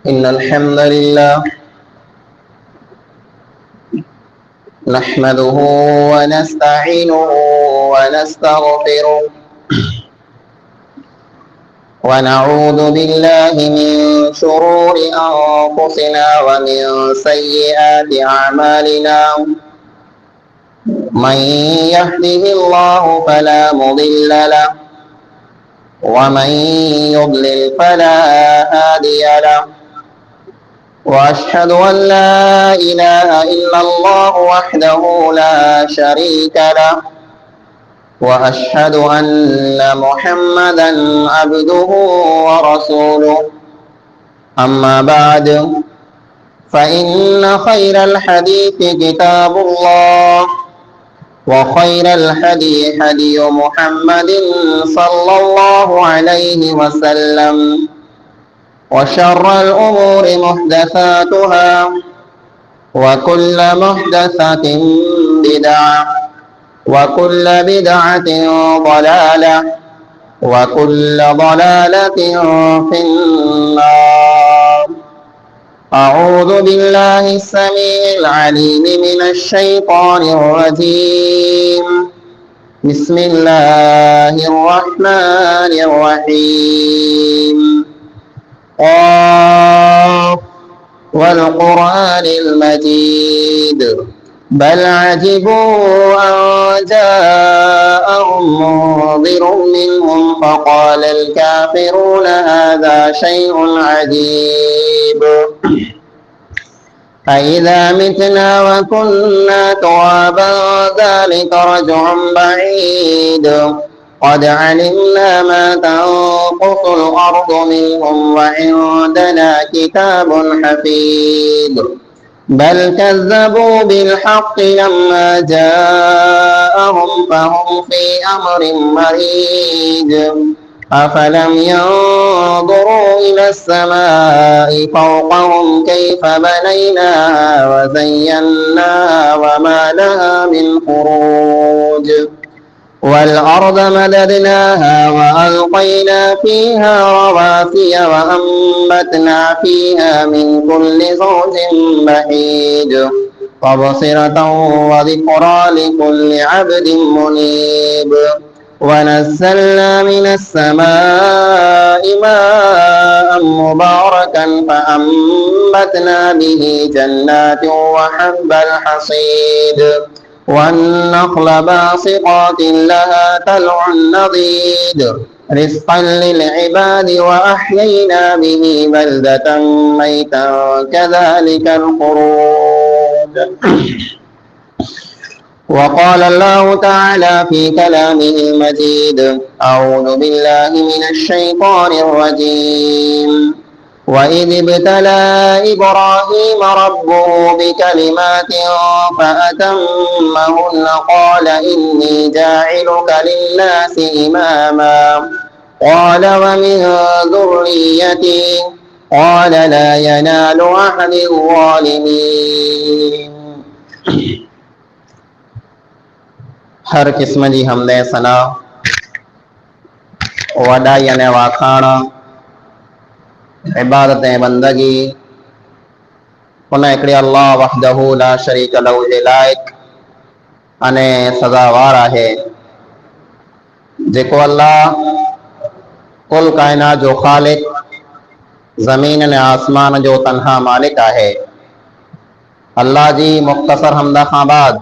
إن الحمد لله نحمده ونستعينه ونستغفره ونعوذ بالله من شرور أنفسنا ومن سيئات أعمالنا. من يهده الله فلا مضل له ومن يضلل فلا هادي له. وأشهد أن لا إله إلا الله وحده لا شريك له، وأشهد أن محمدا عبده ورسوله. أما بعد، فإن خير الحديث كتاب الله، وخير الهدي هدي محمد صلى الله عليه وسلم، وشر الأمور محدثاتها، وكل محدثة بدعة، وكل بدعة ضلالة، وكل ضلالة في النار. أعوذ بالله السميع العليم من الشيطان الرجيم. بسم الله الرحمن الرحيم. قاف والقرآن المجيد بل عجبوا أن جاءهم منذر منهم فقال الكافرون هذا شيء عجيب. أإذا متنا وكنا ترابا ذلك رجع بعيد. قد علمنا ما تنقص الأرض منهم وعندنا كتاب حفيظ. بل كذبوا بالحق لما جاءهم فهم في أمر مريج. أفلم ينظروا إلى السماء فوقهم كيف بنيناها وزيناها وما لها من فروج. والأرض مددناها وألقينا فيها رواسي وأنبتنا فيها من كل زوج بهيج. تبصرة وذكرى لكل عبد منيب. ونزلنا من السماء ماء مباركا فأنبتنا به جنات وحب الحصيد. والنخل باسقات لها طلع نضيد رزقا للعباد وأحيينا به بلدة ميتا كذلك الخروج. وقال الله تعالى في كلامه المجيد: أعوذ بالله من الشيطان الرجيم. وإذ ابتلى إبراهيم ربه بكلمات فأتمهن قال إني جاعلك للناس إماما قال ومن ذريتي قال لا ينال عهد الظالمين. हर किस्म जी हमदे सना वॾाई अने वाखाण इबादत ऐं बंदगी उन हिकिड़े अल्लाह वहदहू ला शरीक लहू जे लाइक़ अने सज़ावार आहे जेको अल्लाह कुल काइनात जो ख़ालिक, ज़मीन अने आसमान जो तन्हा मालिक आहे। अल्लाह जी मुख़्तसर हमद खां बाद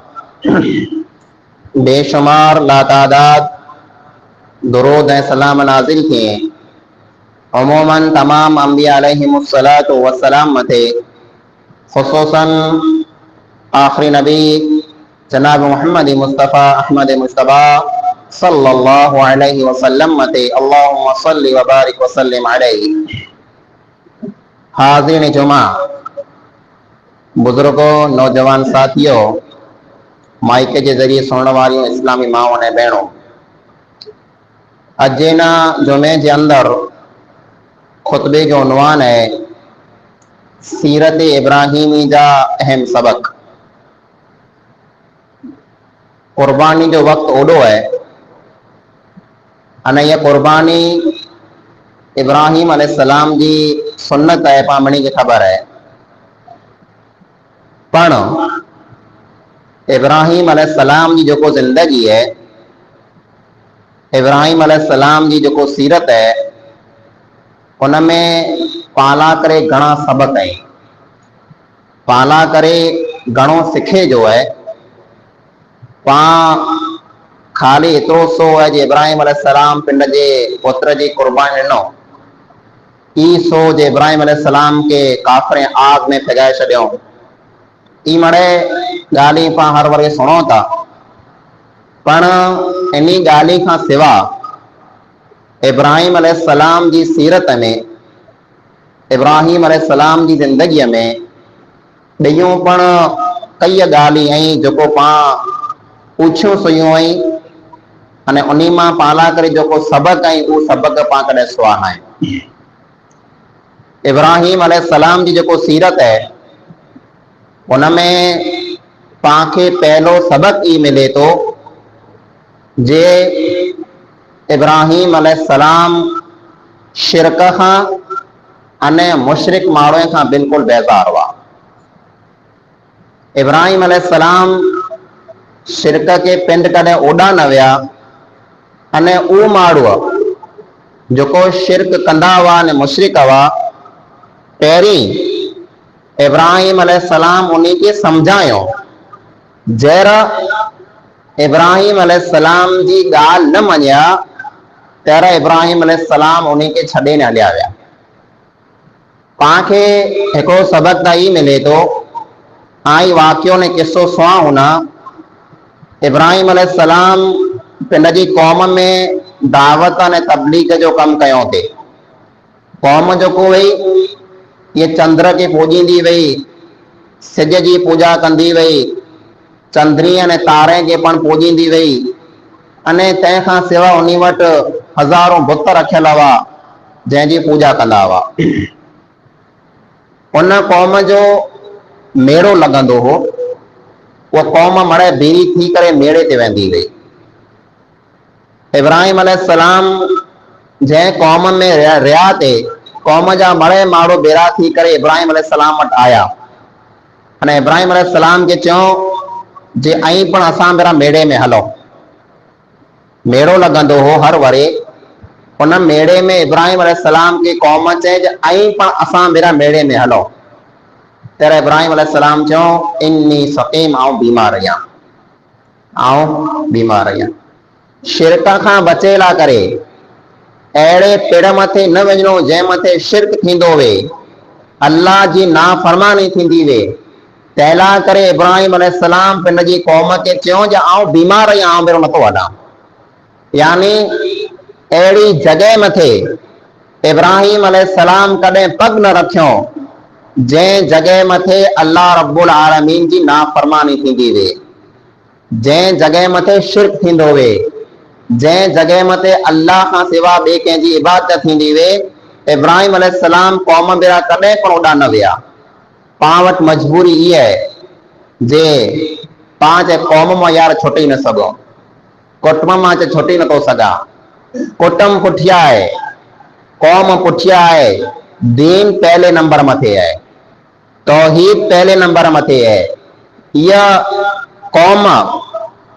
बेशुमार लातादाद दुरूद ऐं सलाम नाज़िल थिए अमूमन तमाम अंबिया अलैहिमुस्सलातु वस्सलाम मथे, ख़ुसूसन आखिरी नबी जनाब मोहम्मद मुस्तफ़ा अहमद मुश्तबा सल्लल्लाहु अलैहि वसल्लम मथे अल्लाहुम्मा सल्लि व बारिक व सल्लिम अलैहि। हाज़िरीन जुमा, बुजुर्गो, नौजवान साथियों, माइक के जरिए सुनने वाली इस्लामी माओ ने बहनों, अजेना जुमे के अंदर खुतबे जो उन्वान है सीरत इब्राहिमी जा अहम सबक। कुर्बानी जो वक्त ओडो है अने यह कुर्बानी इब्राहिम अलैहिस्सलाम जी सुन्नत है, पामणी की खबर है। पण इब्राहिम अलैहिस्सलाम जी जो जिंदगी है, इब्राहिम अलैहिस्सलाम जी जो सीरत है, उनमें पाला करे घणा सबक है, पाला करे घणो सिखे जो है। पा खाली एतिरो सो है जे इब्राहिम अलैहिस्सलाम पिंड जे पुत्र जी कुर्बानी ॾिनो, ई सो जे इब्राहिम अलैहिस्सलाम के काफ़िर आग में फिगाए छॾियो। ई मड़े ॻाल्हि पाण हर वरी सुणो था, पण इन ॻाल्हि खां सिवा इब्राहिम अलैहिस्सलाम जी सीरत में, इब्राहिम अलैहिस्सलाम जी ज़िंदगीअ में ॿियूं पण कई ॻाल्हि आई जेको पाण पुछियूं सुयूं आई, अने उन्हीं मां पाला करे जो सबक आई, वो सबक पाण कॾहिं सुआ न आहे। इब्राहिम अलैहिस्सलाम जी जो सीरत है, उनमें पाण खे पहलो सबक ई मिले तो जे इब्राहिम अलैहिस्सलाम शिरक खां अने मुशरिक माण्हुनि खां बिल्कुलु बेज़ार हुआ। इब्राहिम अलैहिस्सलाम शिरक के पिंड कॾहिं ओॾा न विया, अने उहो माण्हू जो शिरक कंदा हुआ ने मुशरिक हुआ, पहिरीं इब्राहिम अलैहिस्सलाम उन्हीं के समझायो। जहिड़ा इब्राहिम अलैहिस्सलाम जी ॻाल्हि न मञिया, तहिड़ा इब्राहिम अलैहिस्सलाम उन्हीं के छॾे न हलिया विया। पाण खे हिकिड़ो सबक त ई मिले थो, आई वाक़ियो ने किस्सो सुआ हुना। इब्राहिम अलैहिस्सलाम पिंड जी कौम में दावत ने तबलीग जो कम कयो थे। कौम जो को वई, ये चंद्र के पूजींदी वई, सिज जी पूजा कंदी वई, चंद्री ने तारे के पण पूजींदी वई, अने तंहिंखां सिवा उन वटि हज़ारों बुत रखियल हुआ जंहिंजी पूजा कंदा हुआ। उन कौम जो मेड़ो लॻंदो हो, वो कौम मड़े बीरी थी करे मेड़े ते वेंदी वई। इब्राहिम अलैहिस्सलाम जंहिं कौम में रहिया थे, कौम जा मड़े माण्हू बेरा थी करे इब्राहिम अलैहिस्सलाम वटि आया, अने इब्राहिम अलैहिस्सलाम के चयो जे आई पण असां बेरा मेड़े में हलो। मेड़ो लॻंदो हो हर वरे, उन मेड़े में इब्राहिम अलैहिस्सलाम के कौम चए जे आई पण असां बेरा मेड़े में हलो। तेरा इब्राहिम अलैहिस्सलाम चयो इन्नी सकीम, आऊं बीमार आहियां, आऊं बीमार आहियां। शिरक खां बचेला करे अहिड़े पिड़ मथे न वञिणो जंहिं मथे शिरक थींदो वे, अल्लाह जी नाफरमानी थींदी वे। तैला करे इब्राहिम अलैहिस्सलाम पिंड जी कौम के चयो जे आऊं बीमार आहियां, आऊं बेरो नथो वञां। यानी अहिड़ी जॻह मथे इब्राहिम अलैहिस्सलाम कॾहिं पग न रखियो जंहिं जॻह मथे अल्लाह रब्बुल आलमीन जी नाफरमानी थींदी वे, जंहिं जॻह मथे शिरक थींदो वे, जंहिं जॻह मथे अल्लाह खां सिवा ॿिए कंहिंजी इबादत थींदी वे, इब्राहिम अलैहिस्सलाम कौम बेरा कॾहिं पण ओॾा न विया। पाण वटि मजबूरी इहा आहे जे पाण जे कौम मां यार छुटी न सघूं, कुटुंब मां छुटी नथो सघां। कुटुंब पुठिया आहे, कौम पुठिया आहे, दीन पहले नंबर मथे है, तौहीद पहले नंबर मथे है। यह कौम,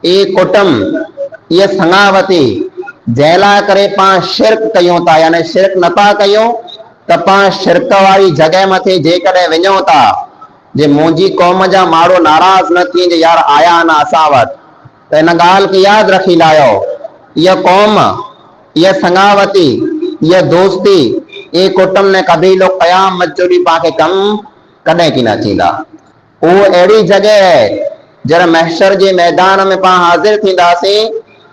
ये कुटुंब, ये संगावती जैला करे पाण शिरक कयूं था, यानी शिरक नथा कयूं त पाण शिरक वारी जॻह मथे जेकॾहिं वञूं था, जे मुंहिंजी कौम जा माण्हू नाराज़ न थी जे यार आया न असां वटि, त इन ॻाल्हि खे यादि रखी लायो, यह कौम, यह संगावती, यह दोस्ती, ये कुटुंब ने कबीलो क़यामत जो ॾींहुं पाण खे कम कॾहिं की न थींदा। उहो अहिड़ी जॻह है जॾहिं महशर जे मैदान में पाण हाज़िर थींदासीं,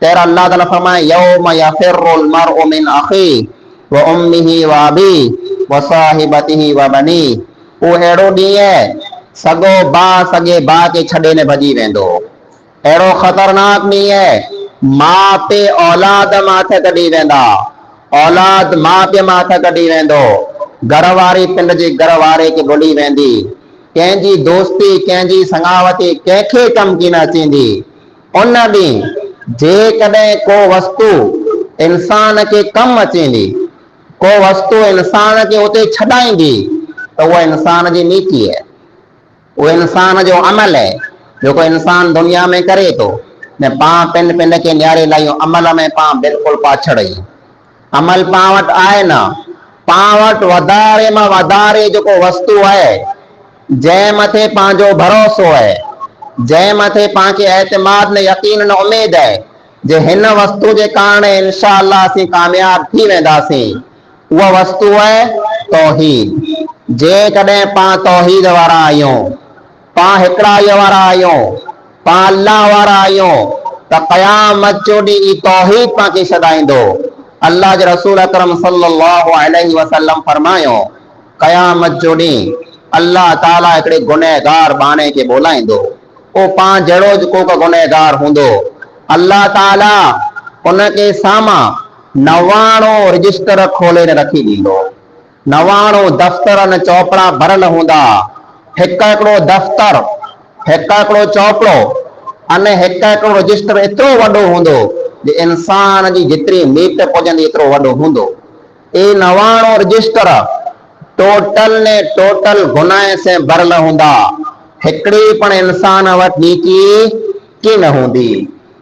तेरा अल्लाह ताला फरमाए यौम यफिरुल मर्उ मिन अखी व उम्मिही व अबी व साहिबतिही व बनी। उहो अहिड़ो ॾींहुं है सॻो भाउ सॻे भाउ खे छॾे न भॼी वेंदो। अहिड़ो ख़तरनाक ॾींहुं है, माउ पीउ औलाद माथे कढी वेंदा, औलाद माउ पीउ माथे कढी वेंदो, घरवारी पिंड जे घरवारे खे भुली वेंदी, कंहिंजी दोस्ती, कंहिंजी संगावती कंहिंखे कम की न अचींदी। उन ॾींहुं जेकॾहिं को वस्तु इंसान खे कम अचींदी, को वस्तु इंसान के उते छॾाईंदी त उहा इंसान जी नीति है, वो इंसान जो अमल है जेको इंसान दुनिया में करे थो। ने पां पिन के न्यारे लायूं अमल में पां बिल्कुलु पाछड़ आहियूं। अमल पां वटि आहे न, पां वटि वधारे मां वधारे जेको वस्तु आहे जंहिं मथे पंहिंजो भरोसो आहे, जंहिं मथे पांखे एतमाद ने यकीन न उमेद है जे हिन वस्तु जे कारण इंशा अल्लाह असीं कामयाब थी वेंदासीं, उहा वस्तु है तौहीद। जेकॾहिं पां तौहीद वारा आहियूं, पां हिकड़ाईअ वारा आहियूं, पां अल्लाह वारा आहियूं त क़यामत जो ॾींहुं तौहीद पांखे छॾाईंदो। अल्लाह जे रसूल अकरम सल्लल्लाहु अलैहि वसल्लम फरमायो क़यामत जो ॾींहुं अल्लाह ताला हिकिड़े गुनहगार बाणे खे बोलाईंदो। ओ पां जहिड़ो जेको का गुनहगार हूंदो, अल्लाह ताला उनखे साम्हूं 99 रजिस्टर खोले रखी ॾींदो। 99 दफ़्तर न चौपड़ा भरल हूंदा। हिकिड़ो दफ़्तर, हिकिड़ो चौपड़ो अने हिकिड़ो रजिस्टर एतिरो वॾो हूंदो जे इंसान जी जेतिरी मीट पुॼंदी एतिरो वॾो हूंदो। ए 99 रजिस्टर टोटल ने टोटल गुनाह से भरल हूंदा। हिकिड़ी पण इंसान वटि नीकी की न हूंदी।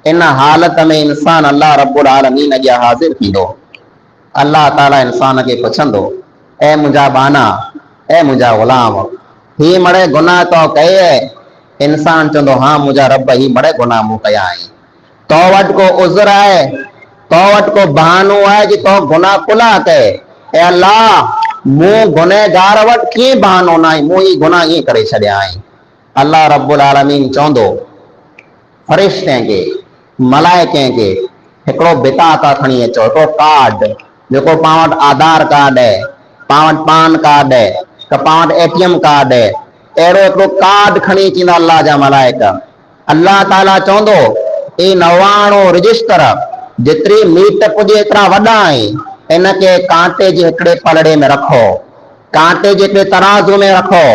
इन हालत में इंसान अल्लाह रब्बुल आलमीन अॻियां हाज़िर थींदो। अल्लाह ताला इंसान खे पुछंदो, ए मुंहिंजा बाना, ए मुंहिंजा ग़ुलाम, ही मड़े गुनाह तो कये? इंसान चवंदो, हाँ मुंहिंजा रब ही मड़े गुनाह मूं कया आहिनि। तो वटि को उज़्र आहे, तो वटि को बहानो आहे जे तो गुनाह कुला कये? ए अल्लाह मूं गुनहगार वटि कीअं बहानो न आहे, मूं ही गुनाह ईअं करे छॾिया आहिनि। अल्लाह रब्बुल आलमीन चवंदो फरिश्ते खे, मलाइके खे हिकिड़ो बिताका खणी अचो, हिकिड़ो कार्ड जेको पां वटि आधार कार्ड है, पां वटि पान कार्ड है, त पां वटि एटीएम कार्ड है, अहिड़ो हिकिड़ो कार्ड खणी अचींदा अल्लाह जा मलाइका। अल्लाह ताला चवंदो ए 99 रजिस्टर जेतिरी मीट पुॼे एतिरा वॾा आहिनि, इनके कांटे जे हिकिड़े पलड़े में रखो, कांटे जे हिकिड़े तराज़ू में रखो,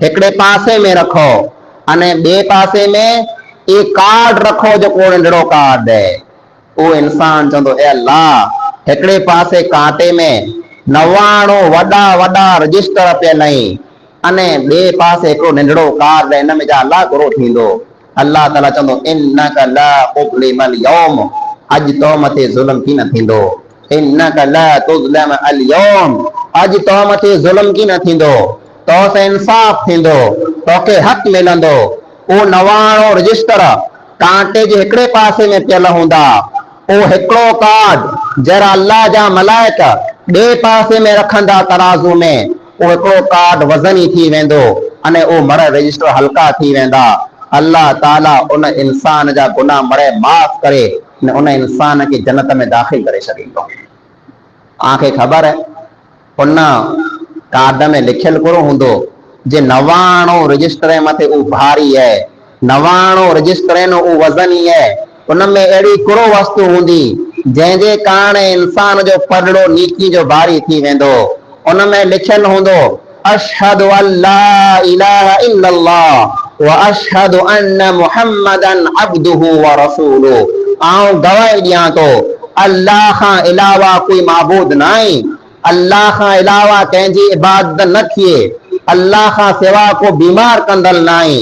हिकिड़े पासे में रखो अने ॿिए पासे में ये कार्ड रखो जेको नंढड़ो कार्ड है। वो इंसान चवंदो ए अल्लाह हिकिड़े पासे कांटे में 99 वॾा वॾा रजिस्टर पियल आहिनि अने ॿिए पासे हिकिड़ो नंढड़ो कार्ड, हिन में जा अल्लाह गुरो थींदो। अल्लाह ताला चवंदो इन्नका ला तुज़लिम अल यौम, अॼु तो मथे ज़ुल्म की न थींदो। इन्नका ला तुज़लिम अल यौम, अॼु तो मथे ज़ुल्म की न थींदो, तो से इंसाफ थींदो, तोखे हक मिलंदो। वो 99 रजिस्टर कांटे जे हिकिड़े पासे में पियल हूंदा, वो हिकिड़ो कार्ड जरा अल्लाह जा मलाइका ॿिए पासे में रखंदा तराज़ू में, वो हिकिड़ो कार्ड वज़नी थी वेंदो अने वो मरे रजिस्टर हल्का थी वेंदा। अल्लाह ताला उन इंसान जा गुनाह मरे माफ़ करे ने उन इंसान खे जन्नत में दाखिल करे छॾींदो। आंखे ख़बर है उन कार्ड में लिखियल कोन हूंदो जे 99 रजिस्टर मथे वो भारी है, 99 रजिस्टर वो वज़नी है, उनमें अहिड़ी कुरो वस्तु हूंदी जंहिंजे कारण इंसान जो पलड़ो नीकी जो भारी थी वेंदो। उनमें लिखियल हूंदो अशहदु अल्ला इलाहा इल्लल्लाह व अशहदु अन्न मुहम्मदन अब्दुहु व रसूलुहु, आऊं गवाही ॾियां थो अल्लाह खां अलावा कोई माबूद न आहे, अल्लाह खां अलावा कंहिंजी इबादत न थिए, अल्लाह खां सिवा को बीमार कंदल न आहे,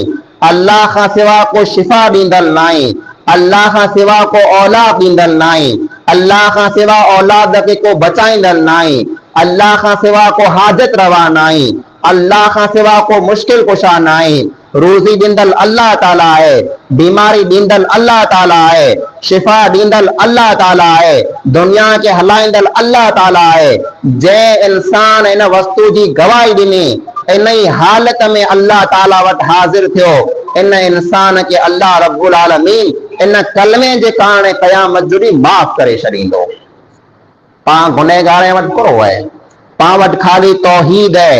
अल्लाह खां सिवा को शिफ़ा ॾींदल न आहे, अल्लाह खां सिवा को औलाद ॾींदल न आहे, अल्लाह खां सिवा औलाद खे को बचाईंदल न आहे, अल्लाह खां सिवा को हाजत रवा न आहे, अल्लाह खां सिवा को मुश्किल कुशा न आहे। रोज़ी ॾींदल अल्लाह ताला आहे, बीमारी ॾींदल अल्लाह ताला आहे, शिफ़ा ॾींदल अल्लाह ताला आहे, दुनिया खे हलाईंदल अल्लाह ताला आहे। जंहिं इंसान इन वस्तु जी गवाही ॾिनी, इन ई हालत में अल्लाह ताला वटि हाज़िर थियो, इन इंसान खे अल्लाह रब्बुल आलमीन इन कलमे जे कारण क़यामत जो ॾींहुं माफ़ करे छॾींदो। पां गुनहगार वटि कोन आहे, पां वटि खाली तौहीद है।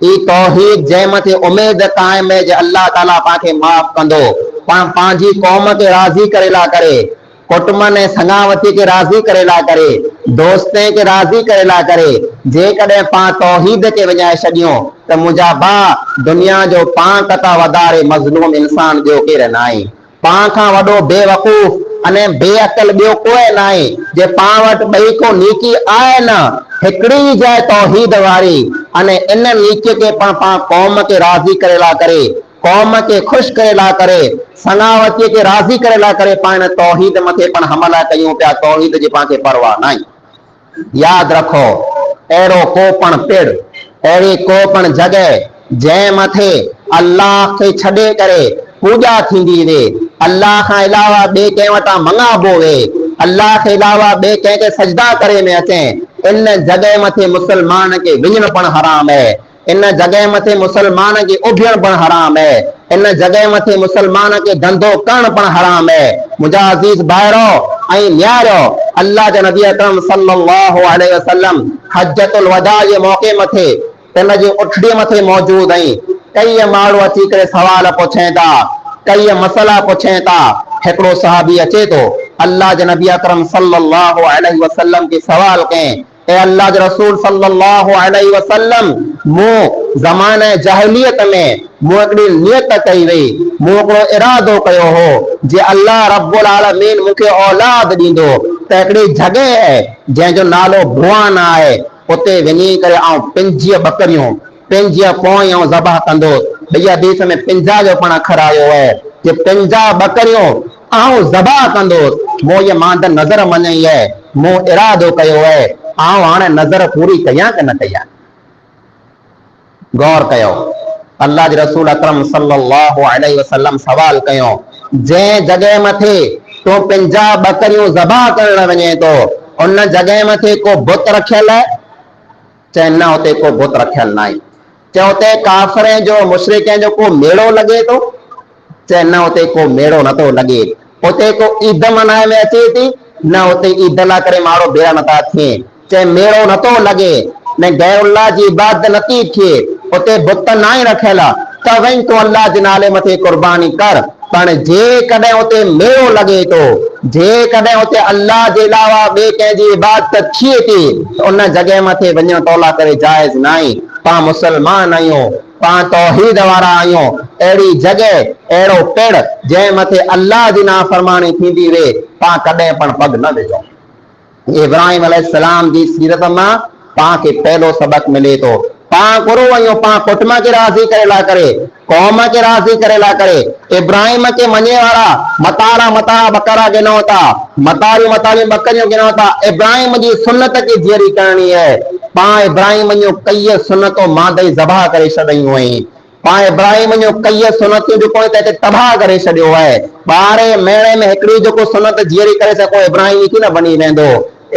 ई तौहीद जंहिं मथे उमेद क़ाइम है जे अल्लाह ताला पांखे माफ़ कंदो, पां पंहिंजी क़ौम खे राज़ी करे ला करे, कुटुंब ने संगावती के राज़ी करे ला करे, दोस्तें के राज़ी करे ला करे, जेकॾहिं पां तौहीद के विञाए छॾियूं त मुंहिंजा भाउ दुनिया जो पां कथा वधारे मज़लूम इंसान ॿियो केरु न आहे। पां खां वॾो बेवकूफ़, अने बेअकल ॿियो कोई न आहे जे पाण वटि ॿई को नीकी आहे न हिकिड़ी जाइ तौहीद वारी अने इन नीकी खे पाण क़ौम खे राज़ी करे ला करे क़ौम खे ख़ुशि करे ला करे सनावतीअ खे राज़ी करे ला करे पाण तौहीद मथे पाण हमला कयूं पिया तौहीद जी पाण खे परवाह न आहे। यादि रखो अहिड़ो को पण पिड़ अहिड़ी को पण जॻह जंहिं मथे अल्लाह खे छॾे करे पूॼा थींदी वे अल्लाह खां अलावा ॿिए कंहिं वटां मङाबो वे अल्लाह खे अलावा ॿिए कंहिंखे सजदा करे में अचे इन जॻह मथे मुसलमान खे विञण पण हराम है। इन जॻह मथे मुसलमान खे उभियण पण हराम है। इन जॻह मथे मुसलमान खे धंधो करण पण हराम है। मुंहिंजा अज़ीज़ भाइरो ऐं न्यारो अल्लाह जे नबी अकरम सल्लल्लाहु अलैहि वसल्लम हज्जतुल वदा जे मौके मथे इन जे उठड़ीअ मथे मौजूद आई कई माण्हू अची करे सवाल पुछनि था कई मसला पुछनि था। हिकिड़ो सहाबी अचे तो अल्लाह जे नबी अकरम सल्लल्लाहु अलैहि वसल्लम के सवाल कयं ए अल्लाह के रसूल सल्लल्लाहु अलैहि वसल्लम मो ज़माने जहलियत में मो हिकिड़ी नियत कई वई मो हिकिड़ो इरादो कयो हो जे अल्लाह रब्बुल आलमीन मूंखे औलाद ॾींदो त हिकिड़ी जॻह आहे जंहिंजो नालो भुआन आहे उते वञी करे आउं 50 बकरियूं 50 पोइ आउं ज़बह कंदो। भैया हदीस में 50 जो पण अखर आयो है कि 50 बकरियों आउं ज़बह कंदो मो ये मांद नज़र मञई है मो इरादो कयो है आउं हाणे नज़र पूरी कयां कि न कयां। गौर कयो अल्लाह जे रसूल अकरम सल्लल्लाहु अलैहि वसल्लम सवाल कयो जंहिं जॻह मथे तो 50 बकरियूं ज़बह करण वञे तो उन जॻह मथे को बुत रखियल है चए न उते को बुत रखियल न आहे। चए उते काफ़िरनि जो मुशरिकनि जो को मेड़ो लॻे तो चए न उते को मेड़ो नथो लॻे। उते को ईद मनाए में अचे थी न उते ईद लाइ करे माण्हू भेड़ा नथा थिए चए मेड़ो नथो लॻे न गैरुल्लाह जी इबादत नथी थिए उते बुत न ई रखियल आहे त वञ तूं अल्लाह जे नाले मथे कुर्बानी कर पण जेकॾहिं उते मेड़ो लॻे तो जेकॾहिं उते अल्लाह जे अलावा ॿिए कंहिंजी इबादत थिए थी उन जॻह मथे वञण तौला करे जाइज़ न आहे। पाण मुसलमान आहियूं पाण तौहीद वारा आहियूं अहिड़ी जॻह अहिड़ो पिड़ जंहिं मथे अल्लाह जी नाफ़रमानी थींदी वे पाण कॾहिं पण पग न विझो। इब्राहिम अलैहिस्सलाम जी सीरत मां पाण खे पहलो सबक मिले तो पाण गुरु आहियूं पाण कुटुंब खे राज़ी करे ला करे क़ौम खे राज़ी करे ला करे इब्राहिम के मञे वारा मतारा मतारा बकरा गिनो था मतारियूं मतारियूं बकरियूं गिनो था इब्राहिम जी सुन्नत खे जियरी करणी है। पाण इब्राहिम जो कई सुन्नतों मादई ज़बह करे छॾियूं आहिनि पाण इब्राहिम जो कई सुन्नतूं जेको ते तबाह करे छॾियो आहे। ॿारहें महीने में हिकिड़ी जेको सुन्नत जियरी करे सको इब्राहिम की न बनी वेंदो।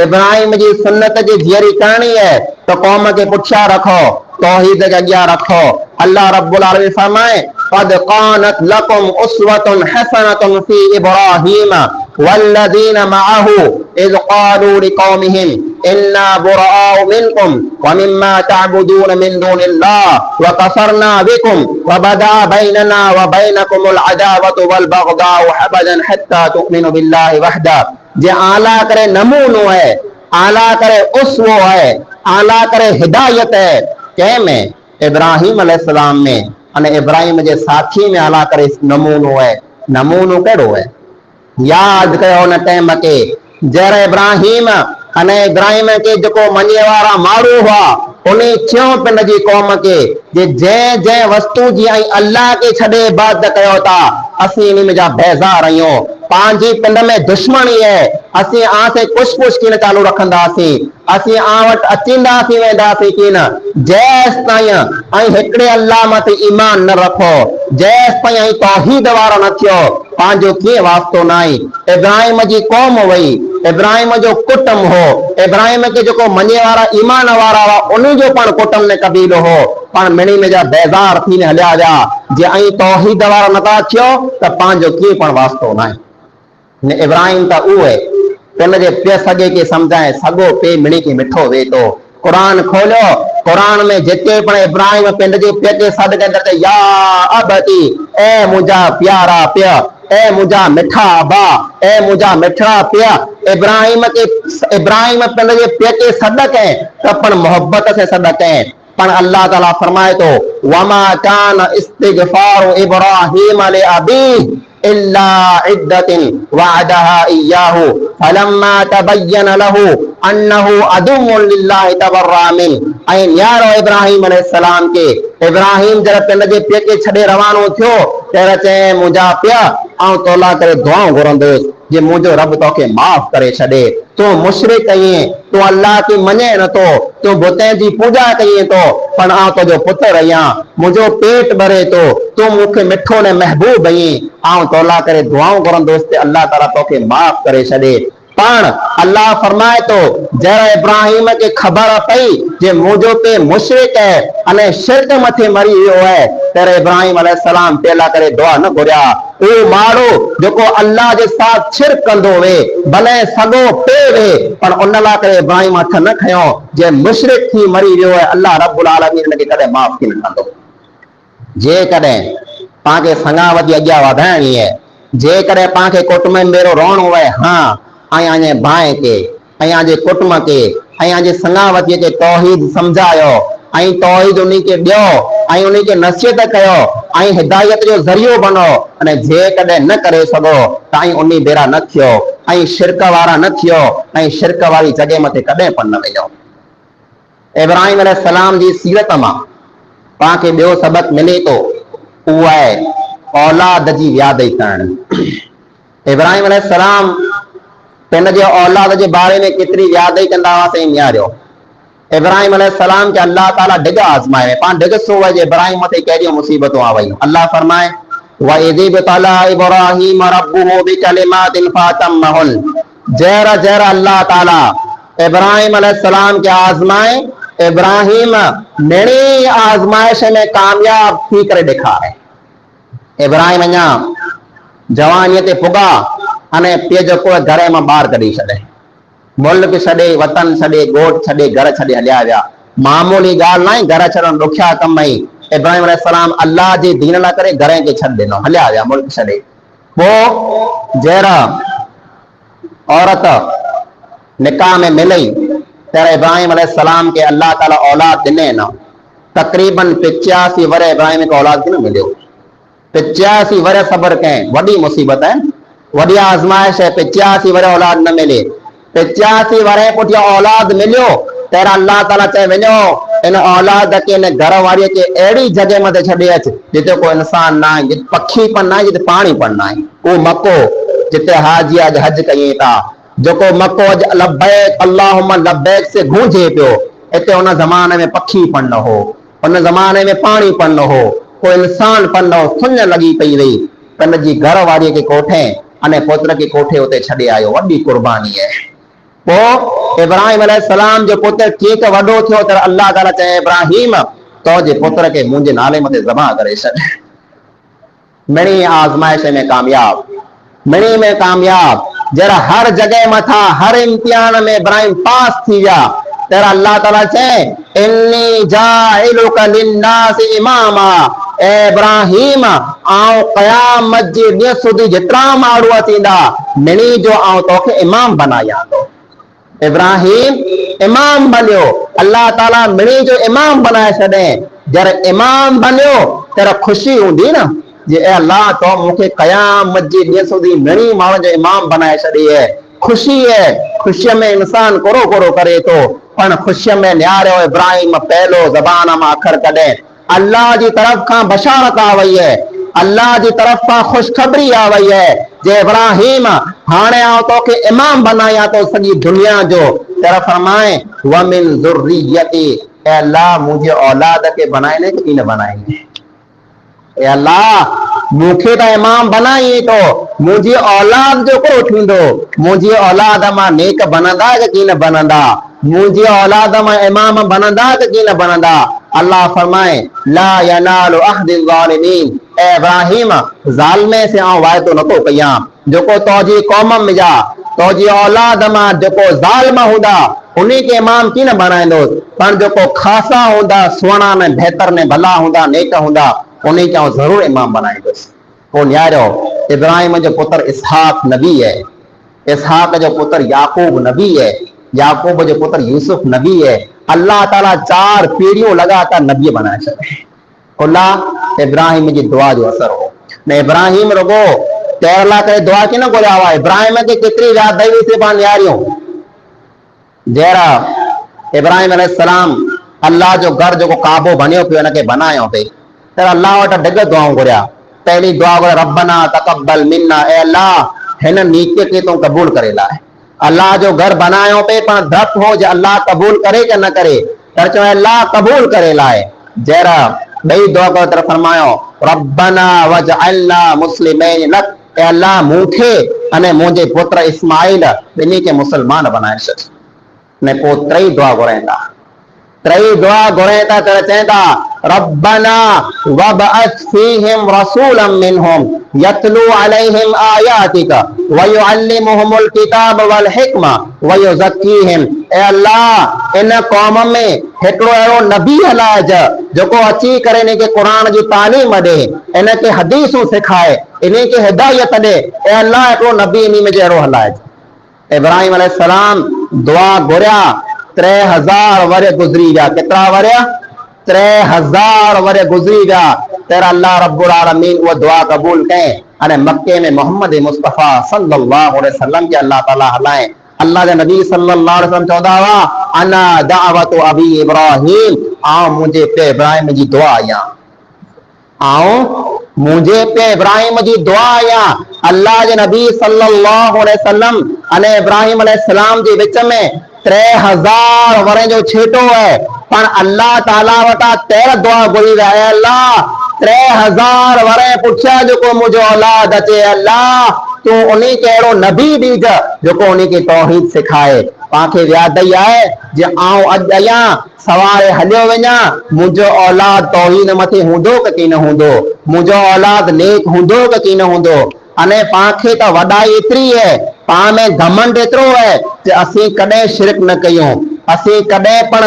इब्राहिम जी सुन्नत जी जियरी करणी है तो क़ौम के पुठियां रखो तौहीद के अॻियां रखो। अल्लाह रब्बुल आलमीन फरमाए क़द कानत लकुम उस्वतुन हसनतुन फी इब्राहीम वल्लज़ीन मअहू इज़ क़ालू लिक़ौमिहिम इन्ना बुराअउ मिनकुम व मिम्मा तअबुदून मिन दूनिल्लाह व कफरना बिकुम व बदा बैनना व बैनकुमुल अदावतु वल बग़दाउ अबदन हत्ता तुमिनु बिल्लाहि वहदा। जे आला करे नमूनो है आला करे उसवो है आला करे हिदायत है कंहिंमें इब्राहिम अलैहिस्सलाम में अने इब्राहिम जे साथी में आला करे नमूनो है। नमूनो कहिड़ो है यादि कयो उन टाइम के जहिड़े इब्राहिम अने इब्राहिम के जेको मञे वारा माण्हू हुआ उन चयो पिन जी क़ौम के जे जंहिं जंहिं वस्तु जी ऐं अल्लाह के छॾे इबादत कयो था असीं इन जा बेज़ार आहियूं पंहिंजी पिंड में दुश्मनी है असीं आसे कुछ कुछ कीन चालू रखंदासीं असीं आ वटि अचींदासीं वेंदासीं कीन जेसि ताईं ऐं हिकिड़े अल्लाह मथे ईमान न रखो जेसि ताईं तौहीद वारो न थियो पंहिंजो कीअं वास्तो न आहे। इब्राहिम जी क़ौम वई इब्राहिम जो कुटुंब हो इब्राहिम के जेको मञे वारा ईमान वारा हुआ उन जो पण कुटुंब ने कबीलो हो पण मिणी में जा बेज़ार थी हलिया विया जे ऐं तौहीद वारो नथा थियो त पंहिंजो कीअं पण वास्तो न आहे। इब्राहिम त उहो आहे उन जे पे सॻे खे सम्झाए सॻो पे मिणी खे मिठो वे थो। कुरान खोलियो कुरान में जिते पण इब्राहिम पिंड जे पे खे सॾ कंदे या अबती ए मुंहिंजा प्यारा पिया ए मुंहिंजा मिठा अबा ए मुंहिंजा मिठड़ा पिया इब्राहिम पिंड जे पे खे सॾ कयं त पण मोहब्बत से सॾ कयं पण अल्लाह ताला फरमाए तो वमा कान इस्तिगफार इब्राहिम ले अबी इल्ला इद्दतिन वअदहा इय्याहु फलम्मा तबय्यन लहु अन्नहु अदुव्वुन लिल्लाहि तबर्रा मिन। ऐं न्यारो इब्राहिम अलैहिस्सलाम के इब्राहिम जरा पिंड जे पेके छॾे रवानो थियो तेरा चए मुंहिंजा पिया ऐं तोला करे दुआऊं घुरंदुसि जे मुंहिंजो रब तोखे माफ़ करे छॾे। तूं मुशरिक कईं, तूं अल्लाह खे मञे नथो, तूं बुतनि जी पूजा कईं थो, पर आउं तुंहिंजो पुत्र आहियां, मुंहिंजो पेट भरे थो, तूं मूंखे मिठो ने महबूब आहीं, आउं तोला करे दुआऊं घुरंदुसि ते अल्लाह ताला तोखे माफ़ करे छॾे। पण अल्लाह फरमाए तो जरा इब्राहिम के खबर पई जे मुंहिंजो पे मुशरिक है अने शिरक मथे मरी वियो है तेरे इब्राहिम अलैहिस्सलाम तेला करे दुआ न घुरिया। उहो माण्हू जेको अल्लाह जे साथ शिरक कंदो वे भले सॻो पे वे पर उन लाइ करे इब्राहिम हथ न खयो जे मुशरिक थी मरी वियो है अल्लाह रब्बुल आलमीन हुनखे कॾहिं माफ़ थी न कंदो। जेकॾहिं तव्हांखे संगावती अॻियां वधाइणी है, जेकॾहिं तव्हांखे कुटुंब में मेरो रहणो आहे, हाँ आजे भाई के आजे कुटुंब के आजे संगावती के तौहीद समझायो ऐं तौहीद उन्हीं के दियो ऐं उन्हीं के नसीहत कयो ऐं हिदायत जो ज़रियो बनो अने जेकॾहिं न करे सघो त उन्हीं बेरा न थियो ऐं शिरक वारा न थियो ऐं शिरक वारी जगह मथे कॾहिं पण न वञो। इब्राहिम अलैहिस्सलाम जी सीरत मां तव्हांखे ॿियो सबक मिले थो, उहो आहे औलाद जी यादि करणु। इब्राहिम अलैहिस्सलाम पिन जे औलाद जे बारे में केतिरी यादि कंदा हुआसीं न्यारियो। इब्राहिम अलैहिस्सलाम के अल्लाह ताला ढिग आज़माए पाण ढिग सो वई इब्राहिम मथे कहिड़ियूं मुसीबतूं आ वयूं। अल्लाह फरमाए व इज़ इब्तला इब्राहिम रब्बुहु बिकलिमातिन फतम्महुन। जहरा जहरा अल्लाह ताला इब्राहिम अलैहिस्सलाम के आज़माए इब्राहिम नड़ी आज़माइश में कामयाब थी करे ॾेखारे। इब्राहिम अञा जवानीअ ते पुगा अने पे जेको घर मां ॿाहिरि कढी छॾे, मुल्क छॾे, वतन छॾे, ॻोठ छॾे, घर छॾे हलिया विया। मामूली ॻाल्हि न आहे, घर छॾण ॾुखिया कम ई। इब्राहिम अलैहिस्सलाम अल्लाह जे दीन लाइ करे घर खे छॾे ॾिनो, हलिया विया मुल्क छॾे। पोइ जहिड़ा औरत निकाह में मिलई त इब्राहिम अलैहिस्सलाम के अल्लाह ताला औलाद ॾिने न। तक़रीबन 85 वरे इब्राहिम खे औलाद न मिलियो। 85 वरे सब्र कयईं, वॾी मुसीबत है, वॾी आज़माइश है। 85 वरे औलाद न मिले, 85 वरे पुठियां औलाद मिलियो तेरा अल्लाह ताला चए वञो इन औलाद के इन घर वारी के अहिड़ी जगह मथे छॾे अच जिते कोई इंसान ना आहे, जिते पखी पण ना आहे, जिते पाणी पण ना आहे। उहो मको जिते हाजी अॼु हज कयूं था, जेको मको अॼु लब्बैक अल्लाहुम्मा लब्बैक से गूंजे पियो, हिते उन ज़माने में पखी पण न हो, उन ज़माने में पाणी पण न हो, कोई इंसान पण न हो, सुञ लॻी पई वई। पिन जी घर वारी के कोठे अने पुत्र के कोठे उते छॾे आयो, वॾी कुर्बानी है। पोइ इब्राहिम अलैहिस्सलाम जो पुत्र कीअं वॾो थियो त अल्लाह ताला चए इब्राहिम तो जे पुत्र के मुंहिंजे नाले मथे ज़बह करे छॾ। मिणी आज़माइश में कामयाब, मिणी में कामयाब, जरा हर जगह मथा हर इम्तिहान में इब्राहिम पास थी विया। तेरा अल्लाह ताला चए इन्नी जाइलुका लिन्नासि इमामा, ए इब्राहिम आउं क़यामत जे ॾींहं सुधी जेतिरा माण्हू थींदा मिणी जो आउं तोखे इमाम बनायां थो। इब्राहिम इमाम बनियो, अल्लाह ताला मिणी जो इमाम बनाए छॾे। जर इमाम बनियो तेरा खुशी हूंदी न जे अल्लाह तो मूंखे क़यामत जे ॾींहं सुधी मिणी माण्हुनि जो इमाम बनाए छॾी है। खुशी है, खुशीअ में इंसान कोरो कोरो करे थो, पण खुशीअ में न्यारो इब्राहिम पहलो ज़बान मां अखर कढे अल्लाह जी तरफ खां बशारत आ वई है, अल्लाह जी तरफ खां खुशखबरी आ वई है जे इब्राहिम हाणे आउं तोखे इमाम बनायां तो सॼी दुनिया जो। तेरा फरमाए व मिन ज़ुर्रियती, ए अल्लाह मुंहिंजे औलाद के बनाइने कि न बनाइने। ए अल्लाह मूंखे त इमाम बनाई तो मुंहिंजी औलाद जो को थींदो, मुंहिंजी औलाद मां नेक बनंदा कि न बनंदा, मुंहिंजी औलाद मां इमाम बनंदा कि न बनंदा। अल्लाह फरमाए ला यनालु अहदि ज़ालिमीन, ए इब्राहिम ज़ालिमे से आउं वाइदो नथो कयां जेको तोजी कौम में जा तोजी औलाद मां जेको ज़ालिम हूंदा उन्हीं के इमाम की न बनाईंदो, पर जेको खासा हूंदा सुहिणा ने बहितर ने भला हूंदा नेक हूंदा उन्हीं के आउं ज़रूर इमाम बनाईंदुसि। पोइ न्यारो इब्राहिम जो पुत्र इसहाक नबी है, इसहाक जो पुत्र याकूब नबी है, याकूब जो पुत्र यूसुफ नबी है। अल्लाह ताला 4 पीढ़ियों लगातार नबी बनाए छॾे। खुला इब्राहिम जी दुआ जो असर हो न। इब्राहिम रुगो तैर अल्लाह करे दुआ की न घुरिया हुआ इब्राहिम के केतरी याद दई से पान यारियों जरा इब्राहिम अलैहिस्सलाम अल्लाह जो घर जो काबो बनियो पियो इनके बनायो पे तर अल्लाह वट डिग दुआऊं घुरिया पहली दुआ घुरिया रब्बना तकब्बल मिन्ना ए अल्लाह हिन नीके के तो कबूल करे लाए अल्लाह जो घर बनायो पे पण धप हो जे अल्लाह कबूल करे के न करे तर चो अल्लाह कबूल करे लाए जरा बई दुआ कर तरफ फरमायो रब्बना वजअलना मुस्लिमैन लक ए अल्लाह मूंखे अने मुंहिंजे पुत्र इस्माइल बिन्ही के मुसलमान बनाए छॾ ने पो त्रई दुआ घुराईंदा त्रई दुआ घुराईंदा त चवंदा रब्बना वबअस फीहिम रसूलन मिनहुम यतलू अलैहिम आयातिका व युअल्लिमुहुमुल किताब वल हिकमा व युज़क्कीहिम ए अल्लाह इन कौम में हिकिड़ो अहिड़ो नबी हलाइज जेको अची करे इन खे क़ुरान जी तालीम ॾे इन खे हदीसूं सिखाए इन खे हिदायत ॾे ए अल्लाह हिकिड़ो नबी इन में जहिड़ो हलाइज इब्राहिम अलैहिस्सलाम दुआ घुरिया 3000 वरे गुज़री विया केतिरा वरिया 3000 वरे गुज़री विया तेरा अल्लाह रब्बुल आलमीन वो दुआ कबूल कए अने मक्के में मोहम्मद मुस्तफा सल्लल्लाहु अलैहि वसल्लम के अल्लाह ताला हलाए अल्लाह के नबी सल्लल्लाहु अलैहि वसल्लम चौदा हुआ अना दावत अबी इब्राहिम आओ मुझे पे इब्राहिम जी दुआ आया आओ मुझे पे इब्राहिम जी दुआ आया अल्लाह के नबी सल्लल्लाहु अलैहि वसल्लम अने इब्राहिम अलैहिस्सलाम जे विच में 3000 वरे जो छेटो है पर अल्लाह ताला वटा 13 दुआ घुरी विया अल्लाह 3000 वरे पुछया जो मुझे औलाद अचे अल्लाह तू उन्हीं के अहिड़ो नबी ॾीज जेको उन्हीं के तौहीद सिखाए पांखे याद ई आहे जे आऊं अॼु अयां सवारे हलियो वञा मुंहिंजो औलाद तौहीद मथे हूंदो की न हूंदो मुंहिंजो औलाद नेक हूंदो की न हूंदो अने पांखे त वॾाई एतिरी है पां में घमंड एतिरो है कि असीं कॾहिं शिरक न कयूं असीं कॾहिं पण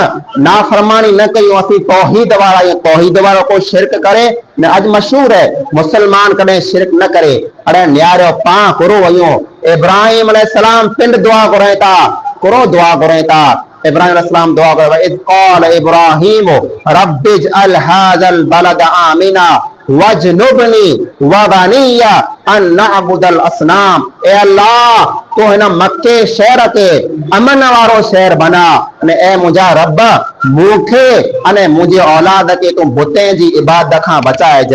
नाफरमानी न कयूं असीं तौहीद वारा आहियूं तौहीद वारो को शिरक करे न अॼु मशहूर है मुसलमान कॾहिं शिरक न करे अड़े न्यारो पां कुरो वयूं इब्राहिम अलैहिस्सलाम पिंड दुआ घुराए था कुरो दुआ घुराए था इब्राहिम अलैहिस्सलाम दुआ करे इद क़ाल इब्राहिम रब्बिज अल हाज़ल बलद आमिना वजनुबनी वबनिया अन नअबुदल असनाम ए अल्लाह तो हिन मक्के शहर के अमन वारो शहर बना अने ए मुंहिंजा रब मूंखे अने मुंहिंजे औलाद के तू बुते जी इबादत खां बचाइज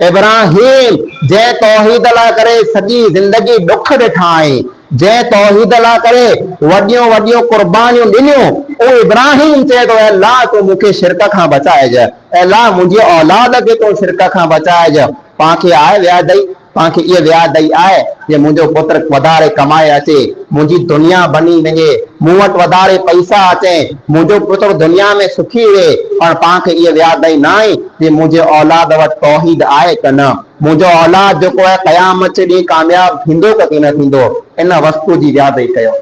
इब्राहिम जे तौहीद लाइ करे सॼी ज़िंदगी ॾुख ॾिठा आहीं जे तौहीद लाइ करे वॾियूं वॾियूं कुर्बानियूं ॾिनियूं ओ इब्राहिम चए थो अल्लाह तू मूंखे शिरक खां बचाइज अल्लाह मुंहिंजी औलाद खे तू शिरक खां बचाइज पांखे आहे व्यादई पांखे इहे व्यादई आहे जे मुंहिंजो पुत्र वधारे कमाए अचे मुंहिंजी दुनिया बनी वञे मूं वटि वधारे पैसा अचे मुंहिंजो पुत्र दुनिया में सुखी रहे पर पांखे इहे व्यादई न आहे जे मुंहिंजे औलाद वटि तौहीद आहे त न मुंहिंजो औलाद जेको आहे क़यामत ॾींहुं कामयाब थींदो की न थींदो इन वस्तु जी व्यादई कयो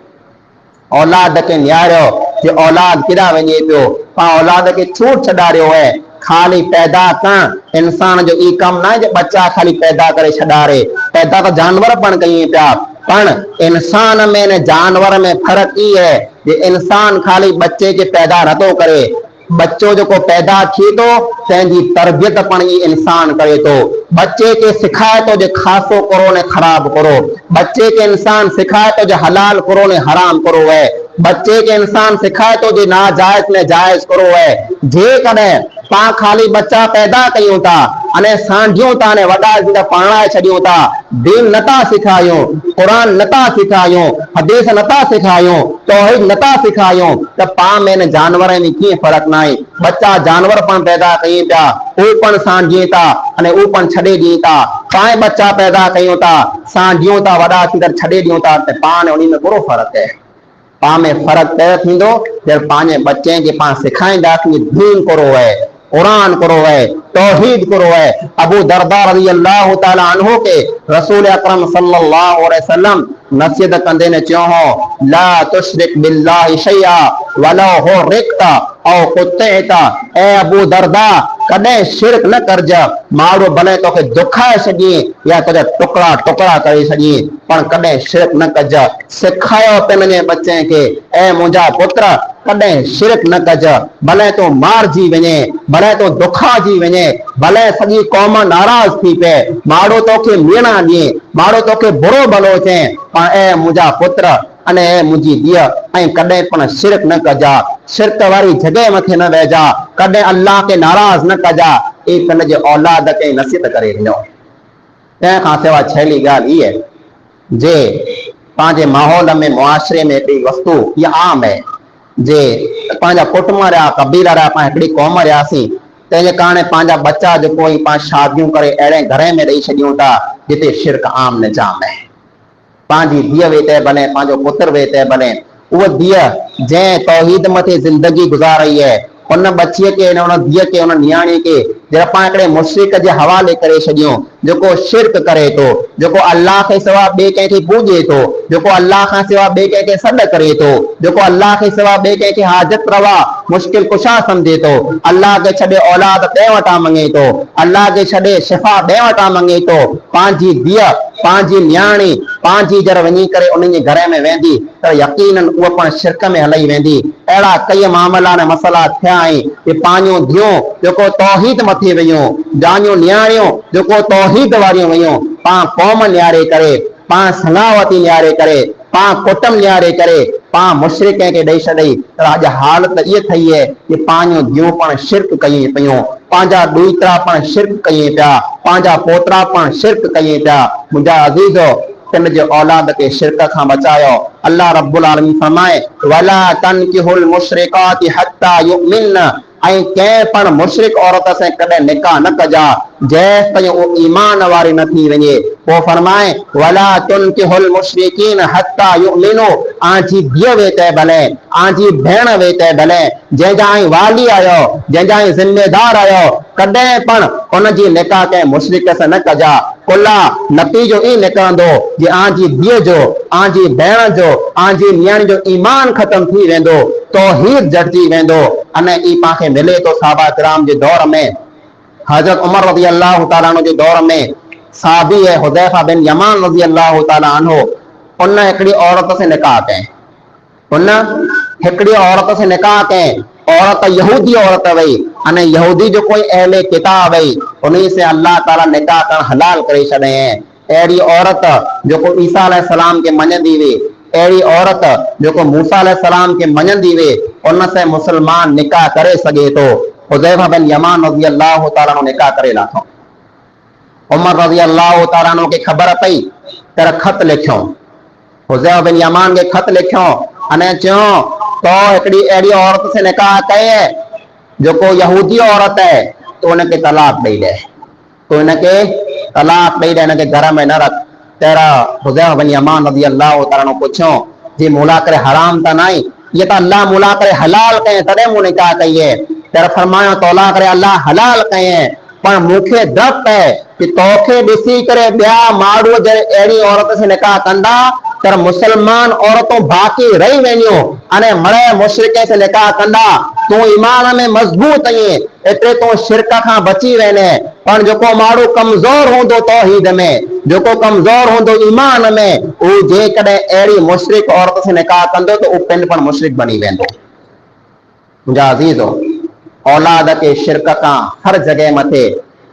औलाद के न्यारो जे औलाद किरा वञे पियो पां औलाद के छूट छॾारियो है खाली पैदा कर इंसान जो ई कम ना जे बच्चा खाली पैदा करे छॾारे पैदा तो जानवर पण कई पिया पण इंसान में ने जानवर में फर्क ई है जे इंसान खाली बच्चे के पैदा नथो करे बच्चो जो को पैदा थी तो तंहिंजी तरबियत पण ई इंसान करे तो बच्चे के सिखाए तो जे खासो करो ने खराब करो बच्चे के इंसान सिखाए तो जे हलाल करो ने हराम करो है बच्चे के इंसान सिखाए तो जे नाजायज ने जायज करो है जे कॾहिं पां खाली बच्चा पैदा कयूं था अने सांढियूं था ने वॾा जिन पाणाए छॾियूं था दीन नथा सिखायूं क़ुरान नथा सिखायूं हदीस नथा सिखायूं तौहीद नथा सिखायूं त पां में ने जानवर में कीअं फ़र्क़ु न आहे बच्चा जानवर पण पैदा कयूं पिया हू पण सांढियूं था अने हू पण छॾे ॾियूं था पाण बच्चा पैदा कयूं था सांढियूं था वॾा थी करे छॾे ॾियूं था त पाण उन में कहिड़ो फ़र्क़ु आहे पां में फ़र्क़ु तय थींदो जॾहिं पंहिंजे बच्चे खे पाण सेखारींदासीं दीन करो है कुरान करो है तौहीद करो है अबू दरदा रज़ी अल्लाह ताला अन्हु के रसूल अकरम सल्लल्लाहु अलैहि वसल्लम नसीहत कंदे ने चयो हो ला तुशरिक बिल्लाहि शैया वलो हो रिक्ता औ कुत्तेता ए अबू दरदा कॾहिं शिरक न करज माण्हू भले तोखे दुखाए सॼी या तुंहिंजा टुकड़ा टुकड़ा करे सॼी पर कॾहिं शिरक न कज सेखारियो पंहिंजे बच्चे खे ऐं मुंहिंजा पुत्र कॾहिं शिरक न कज भले तूं मारिजी वञे भले तूं दुखाइजी वञे भले सॼी क़ौम नाराज़ थी पए माण्हू तोखे मीणा ॾिए माण्हू तोखे बुरो भलो चए पर ऐं मुंहिंजा पुत्र अने मुंहिंजी धीअ ऐं कॾहिं पण शिरक न कजा शिरक वारी जॻह मथे न वेहजा कॾहिं अल्लाह खे नाराज़ न कजा ई पंहिंजे औलाद खे नसीहत करे ॾिनो तंहिंखां सवाइ छेली ॻाल्हि इहा जे पंहिंजे माहौल में मुआशरे में हिकिड़ी वस्तु इहा आम आहे जे पंहिंजा कुटुंब रहिया कबीला रहिया पाण हिकिड़ी क़ौम रहियासीं तंहिंजे कारण पंहिंजा बच्चा जेको पाण शादियूं करे अहिड़े घर में ॾेई छॾियूं था जिते शिरक आम निजाम आहे पंहिंजी धीअ वेठे भले पंहिंजो पुत्र वेठे भले उहा धीअ जंहिं तौहीद मथे ज़िंदगी गुज़ारी आहे उन बचीअ खे उन धीअ खे उन नियाणी खे जॾहिं पाण हिकिड़े मुशरिक जे हवाले करे छॾियूं जेको शिरक करे थो जेको अल्लाह खे सवाइ ॿिए कंहिंखे पूॼे थो जेको अल्लाह खां सवाइ ॿिए कंहिंखे सॾु करे थो जेको अल्लाह खे सवाइ ॿिए कंहिंखे हाजत रवा मुश्किल कुशा सम्झे थो अल्लाह खे छॾे औलाद ॿिए वटां मङे थो अल्लाह खे छॾे शिफ़ा ॿिए वटां मङे थो पंहिंजी धीअ पंहिंजी नियाणी पंहिंजी जर वञी करे उन्हनि जे घर में वेंदी त यकीनन उहा पण शिरक में हलई वेंदी अहिड़ा कई मामला ऐं मसला थिया आहिनि कि पंहिंजूं धीअरूं जेको तौहीद मथे वयूं जानियूं नियाणियूं जेको तौहीद वारियूं वयूं पाण क़ौम निहारे करे पाण सनावती निहारे करे पाण कुटुंब निहारे करे पाण मुशरिक खे ॾेई छॾई त अॼु हालत इहा ठही आहे कि पंहिंजूं धीअरूं पण शिरक कयूं पियूं पंहिंजा ॾोहितरा पण शिरक कयूं पिया पंहिंजा पोतरा पण शिरक कयूं पिया मुंहिंजा अज़ीज़ो पंहिंजे औलाद खे शिरक खां बचायो अल्लाह रब्बुल आलमीन फरमाए वला तनकिहुल मुशरिकाति हत्ता युमिन ऐं कंहिं पण मुशरिक औरत सां कॾहिं निकाह न कजा जेसि ताईं उहो ईमान वारी न थी वञे पोइ फरमाए वला तुनकिहुल मुशरिकीन हत्ता युमिनु आंजी धीअ वेठे भले आंजी भेण वेठे भले जंहिंजा ऐं वाली आहियो जंहिंजा ऐं ज़िम्मेदार आहियो कॾहिं पण उनजी निकाह कंहिं मुशरिक सां न कजा कुला नतीजो ई निकिरंदो जे आंजी धीअ जो आंजी भेण जो आंजी नियाणी जो ईमान ख़तम थी वेंदो तौहीद झटिजी वेंदो अने ई पाण मिले तो साहबा किराम जे दौर में हजरत उमर रज़ी अल्लाह तआला अन्हु जे दौर में साहबी है हुदैफा बिन यमान रज़ी अल्लाह तआला अन्हु उन हिकिड़ी औरत से निकाह कयईं उन हिकिड़ी औरत से निकाह कयईं औरत यहूदी औरत वई अने यहूदी जो कोई अहले किताब वई उन्हीं से अल्लाह ताला निकाह करण हलाल करे छॾियईं अहिड़ी औरत जेको ईसा अलैहिस्सलाम के मञंदी हुई अहिड़ी औरत जेको मूसा अलैहिस्सलाम के मञंदी हुई उन से मुसलमान निकाह करे सघे थो हुज़ैफा बिन यमान रज़ी अल्लाह तआला अन्हु निकाह करे लाथो उमर रज़ी अल्लाह तआला अन्हु खे ख़बर पई त ख़त लिखियो हुज़ैफा बिन यमान के ख़त लिखियो अने चयो तो हिकिड़ी अहिड़ी औरत से निकाह कये जेको यहूदी औरत है तो उनखे तलाक ॾेई ॾे तो इनखे तलाक ॾेई ॾे इनखे घर में न रख तेरा हुज़ैफा बिन यमान रज़ी अल्लाह तआला अन्हु पुछियो जी मुला करे हराम त नाई ये तो अल्लाह मुला करे हलाल कये तॾहिं मूं निकाह कई है तेरा फरमायो तौला करे अल्लाह हलाल कये पर मूंखे डप है कि तोखे ॾिसी करे ॿिया माण्हू जॾहिं अहिड़ी औरत से निकाह कंदा त मुसलमान औरतूं बाक़ी रही वेंदियूं अने मरे मुशरिक से निकाह कंदा तूं ईमान में मज़बूत आहीं एतिरे तूं शिरक खां बची वेंदे पर जेको माण्हू कमज़ोर हूंदो तौहीद में जेको कमज़ोर हूंदो ईमान में उहो जेकॾहिं अहिड़ी मुशरिक औरत से निकाह कंदो त उहो पिण पण मुशरिक बणी वेंदो मुंहिंजा अज़ीज़ो औलाद के शिरक खां हर जगह मथे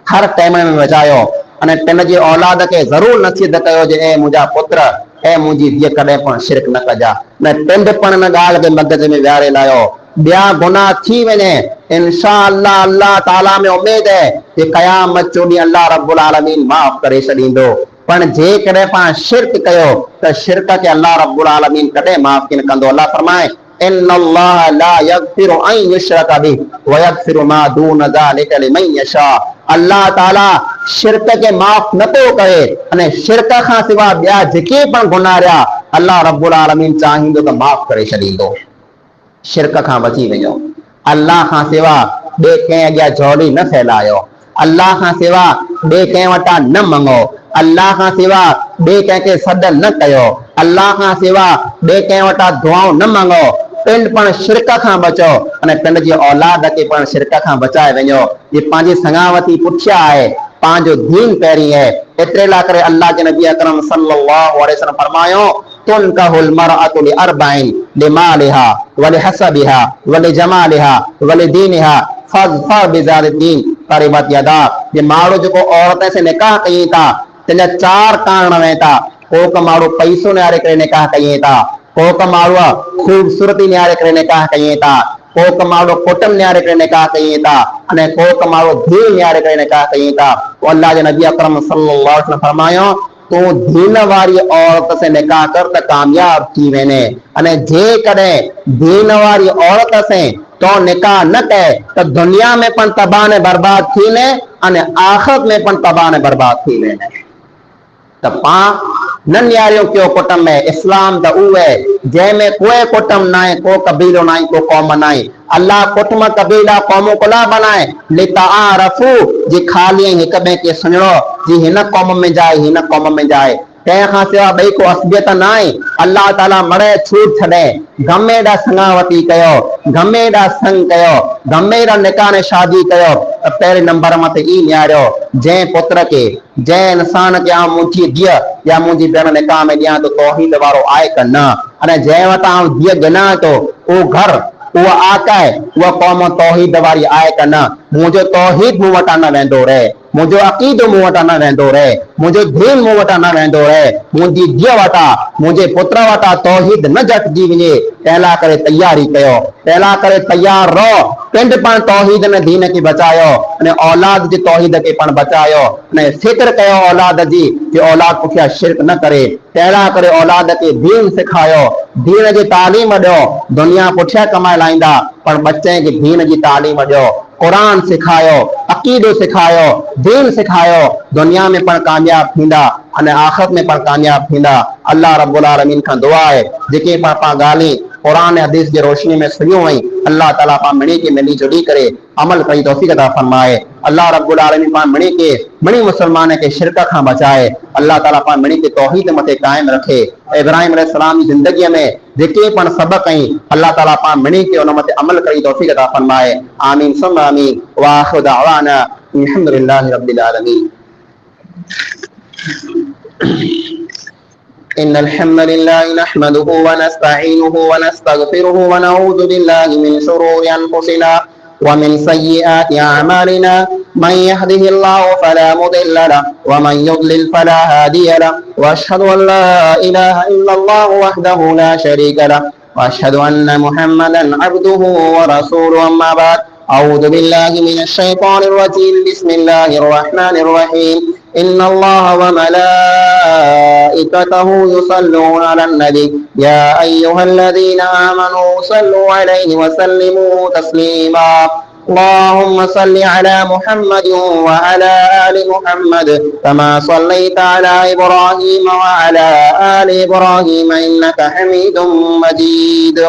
हर टाइम में बचायो अने पंहिंजे औलाद के ज़रूर नसीहत कयो जे ए मुंहिंजा पुत्र ए मुंहिंजी धीअ कॾहिं पण शिरक न कजा न टिंड पण न ॻाल्हि खे मगज़ में विहारे लायो ॿिया गुनाह थी वञे इंशा अल्लाह अल्लाह ताला में उमेद है कि क़यामत जो ॾींहुं अल्लाह रब्बुल आलमीन माफ़ करे छॾींदो पण जेकॾहिं पाण शिरक कयो त शिरक खे अल्लाह रब्बुल आलमीन कॾहिं माफ़ न कंदो अल्लाह फरमाए इन्नल्लाह ला यग़फिरु अन युशरक बिहि व यग़फिरु मा दून ज़ालिका लिमन यशा अल्लाह ताला शिरक के माफ़ न तो करे अने शिरक खां सिवा ॿिया जेके पण गुनाह रहिया अल्लाह रब्बुल आलमीन चाहींदो त माफ़ करे छॾींदो शिरक खां बची वञो अल्लाह खां सिवा ॿिए कंहिं अॻियां झोली न फैलायो अल्लाह खां सिवा ॿिए कंहिं वटां न मङो अल्लाह खां सिवा ॿिए कंहिंखे सॾ न कयो अल्लाह खां सिवा ॿिए कंहिं वटां दुआऊं न मङो पिंड पण शिरक खां बचो अने पिंड जी औलाद खे पण शिरक खां बचाए वञो। ये पंहिंजी संगावती पुठियां आहे, पंहिंजो दीन पहिरीं आहे। एतिरे लाइ करे अल्लाह जे नबी अकरम सल्लल्लाहु अलैहि वसल्लम फरमायो तुनकहुल मरअतु लिअरबइन लिमालिहा वलिहसबिहा वलिजमालिहा वलिदीनिहा फज़फर बिज़ाति दीन तरिबत यदा। ये माण्हू जेको औरत से निकाह कयूं था तुंहिंजा चार कारण रहे था। को माण्हू पैसो निहारे करे निकाह कयूं था, को माण्हू ख़ूबसूरती निहारे करे निकाह कयूं था, को माण्हू कुटुंब निहारे करे निकाह कयूं था अने को माण्हू दीन निहारे करे निकाह कयूं था। अल्लाह जे नबी अकरम सल्लल्लाहु अलैहि वसल्लम फरमायो तू दीन वारी औरत से निकाह कर त कामयाब थी वेने अने जे कॾहिं दीन वारी औरत से तो निकाह न कए तो दुनिया में पण तबाह ने बर्बाद थी ने अने आखिरत में पण तबाह ने बर्बाद थी वेने। त पां न नियारियो कयो कुटुंब में। इस्लाम त उहो है जंहिंमें कोई कुटुंब ना है, को कबीलो ना है, को कौम ना है। अल्लाह कुटुंब कबीला क़ौमों को ला बनाए लिताअरफू जी खाली हिक ॿिए खे सुञणो जी हिन क़ौम में जाए हिन क़ौम में जाए। तंहिंखां सिवा ॿई को असबियत न आहे। अल्लाह ताला मड़े छूट छॾे गमेड़ा संगावती कयो, गमेड़ा संग कयो, गमेड़ा निकाह ने शादी कयो त पहिरें नंबर में त ई निहारियो जंहिं पुत्र के जंहिं इंसान खे आउं मुंहिंजी धीअ या मुंहिंजी भेण निकाह में ॾियां त तौहीद वारो आहे क न। अने जंहिं वटां आउं धीअ गिना थो उहो घर उहा आका है उहा क़ौम तौहीद वारी आहे क न। मुंहिंजो तौहीद मूं वटां न वेंदो रहे, मुंहिंजो अक़ीदो मूं वटां न वेंदो रहे, मुंहिंजो दीन मूं वटां न वेंदो रहे, मुंहिंजी धीअ वटां मुंहिंजे पुत्र वटां तौहीद न झटिजी वञे। तंहिं लाइ करे तयारी कयो, तंहिं लाइ करे तयार रहो। पिंड पण तौहीद ने दीन खे बचायो अने औलाद जी तौहीद खे पण बचायो अने फिक्र कयो औलाद जी कि औलाद पुठियां शिरक न करे। तंहिं लाइ करे औलाद खे दीन सिखायो, दीन जी तालीम ॾियो। दुनिया पुठियां कमाए लाईंदा पर बच्चे खे दीन जी तालीम ॾियो, कुरान सिखायो, अक़ीदो सिखायो, दीन सिखायो। दुनिया में पण कामयाब थींदा अने आखिरत में पण कामयाब थींदा। अल्लाह रब्बुल आलमीन खां दुआ आहे जेके पण पां ॻाल्हियूं कुरान ऐं हदीस जी रोशनी में सुनियूं हुई अल्लाह ताला पां मिणी के मिली जुली करे अमल कई तौफीक अता फरमाए। अल्लाह रब्बुल आलमीन पां मिणी के मिणी मुसलमान के शिरक खां बचाए। अल्लाह ताला पां मिणी के तौहीद मथे कायम रखे। इब्राहिम अलैहिस्सलाम जी जिंदगी में जेके पण सबक आई अल्लाह ताला पां मिणी के उन मथे अमल कई तौफीक अता फरमाए। आमीन सुम्मा आमीन व आखिरु दअवाना अल्हम्दुलिल्लाहि रब्बिल आलमीन। إن الحمد لله نحمده ونستعينه ونستغفره ونعوذ بالله من شرور أنفسنا ومن سيئات أعمالنا من يهده الله فلا مضل له ومن يضلل فلا هادي له وأشهد أن لا إله إلا الله وحده لا شريك له وأشهد أن محمدا عبده ورسوله أما بعد أعوذ بالله من الشيطان الرجيم بسم الله الرحمن الرحيم إن الله وملائكته يصلون على النبي يا أيها الذين آمنوا صلوا عليه وسلموا تسليما اللهم صل على محمد وعلى آل محمد كما صليت على إبراهيم وعلى آل إبراهيم إنك حميد مجيد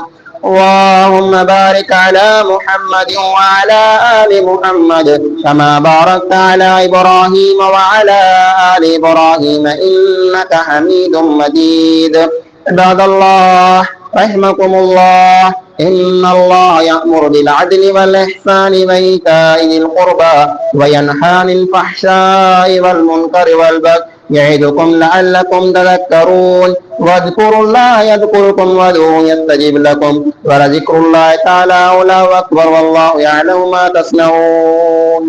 اللهم بارك على محمد وعلى آل محمد كما باركت على إبراهيم وعلى آل إبراهيم إنك حميد مجيد عباد الله رحمكم الله إن الله يأمر بالعدل والإحسان وإيتاء ذي القربى وينهى عن الفحشاء والمنكر والبغي يعظكم لعلكم تذكرون واذكروا الله يذكركم وادعوه يستجب لكم ولذكر الله تعالى أولى وأكبر والله يعلم ما تصنعون